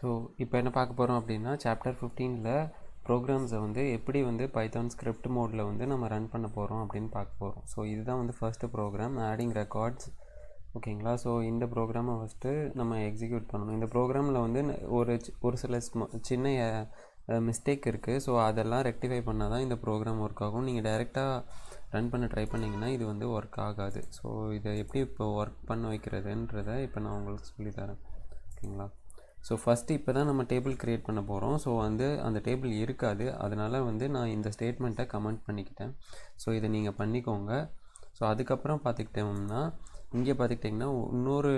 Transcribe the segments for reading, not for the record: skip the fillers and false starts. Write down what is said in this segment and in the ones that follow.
So இப்போ என்ன பார்க்க போகிறோம் அப்படின்னா சாப்டர் 15ல் ப்ரோக்ராம்ஸை வந்து எப்படி வந்து பைத்தான் ஸ்கிரிப்ட் மோடில் வந்து நம்ம ரன் பண்ண போகிறோம் அப்படின்னு பார்க்க போகிறோம். ஸோ இதுதான் வந்து ஃபர்ஸ்ட்டு ப்ரோக்ராம் ஆடிங் ரெக்கார்ட்ஸ். ஓகேங்களா. ஸோ இந்த ப்ரோக்ராமை ஃபஸ்ட்டு நம்ம எக்ஸிக்யூட் பண்ணணும். இந்த ப்ரோக்ராமில் வந்து ஒரு சில சின்ன மிஸ்டேக் இருக்குது. ஸோ அதெல்லாம் ரெக்டிஃபை பண்ணால் தான் இந்த ப்ரோக்ராம் ஒர்க் ஆகும். நீங்கள் டைரெக்டாக ரன் பண்ண ட்ரை பண்ணிங்கன்னா இது வந்து ஒர்க் ஆகாது. ஸோ இதை எப்படி இப்போ ஒர்க் பண்ண வைக்கிறதுன்றதை இப்போ நான் உங்களுக்கு சொல்லித்தரேன். ஓகேங்களா. ஸோ ஃபஸ்ட்டு இப்போ தான் நம்ம டேபிள் க்ரியேட் பண்ண போகிறோம். ஸோ வந்து அந்த டேபிள் இருக்காது. அதனால் வந்து நான் இந்த ஸ்டேட்மெண்ட்டை கமெண்ட் பண்ணிக்கிட்டேன். ஸோ இதை நீங்கள் பண்ணிக்கோங்க. ஸோ அதுக்கப்புறம் பார்த்துக்கிட்டோம்னா இங்கே பார்த்துக்கிட்டிங்கன்னா இன்னொரு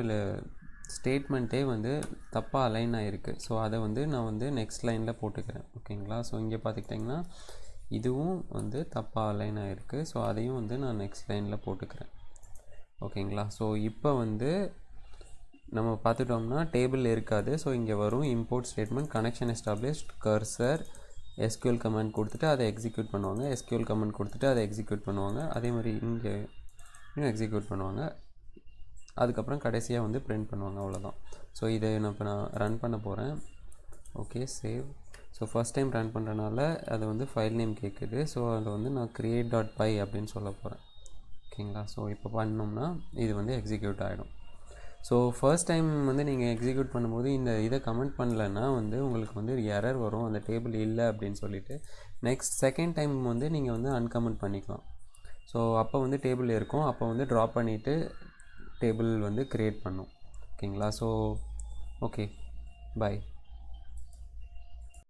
ஸ்டேட்மெண்ட்டே வந்து தப்பாக அலைன் ஆகிருக்கு. ஸோ அதை வந்து நான் வந்து நெக்ஸ்ட் லைனில் போட்டுக்கிறேன். ஓகேங்களா. ஸோ இங்கே பார்த்துக்கிட்டிங்கன்னா இதுவும் வந்து தப்பாக அலைன் ஆகிருக்கு. ஸோ அதையும் வந்து நான் நெக்ஸ்ட் லைனில் போட்டுக்கிறேன். ஓகேங்களா. ஸோ இப்போ வந்து நம்ம பார்த்துட்டோம்னா டேபிள் இருக்காது. ஸோ இங்கே வரும் import statement connection established cursor SQL comment கொடுத்துட்டு அதை எக்ஸிக்யூட் பண்ணுவாங்க. எஸ்கியூஎல் கமெண்ட் கொடுத்துட்டு அதை எக்ஸிக்யூட் பண்ணுவாங்க. அதே மாதிரி இங்கே எக்ஸிக்யூட் பண்ணுவாங்க. அதுக்கப்புறம் கடைசியாக வந்து பிரிண்ட் பண்ணுவாங்க. அவ்வளோதான். ஸோ இதை நான் ரன் பண்ண போகிறேன். Okay, save. So first time run பண்ணுறனால அது வந்து ஃபைல் நேம் கேட்குது. ஸோ அதில் வந்து நான் create.py அப்படின்னு சொல்ல போகிறேன். ஓகேங்களா. ஸோ இப்போ பண்ணோம்னா இது வந்து எக்ஸிக்யூட் ஆகிடும். ஸோ ஃபர்ஸ்ட் டைம் வந்து நீங்கள் எக்ஸிக்யூட் பண்ணும்போது இந்த இதை கமெண்ட் பண்ணலைன்னா வந்து உங்களுக்கு வந்து எரர் வரும், அந்த டேபிள் இல்லை அப்படின்னு சொல்லிட்டு. நெக்ஸ்ட் செகண்ட் டைம் வந்து நீங்கள் வந்து அன்கமெண்ட் பண்ணிக்கலாம். ஸோ அப்போ வந்து டேபிள் இருக்கும். அப்போ வந்து ட்ராப் பண்ணிவிட்டு டேபிள் வந்து க்ரியேட் பண்ணும். ஓகேங்களா. ஸோ ஓகே, பாய்.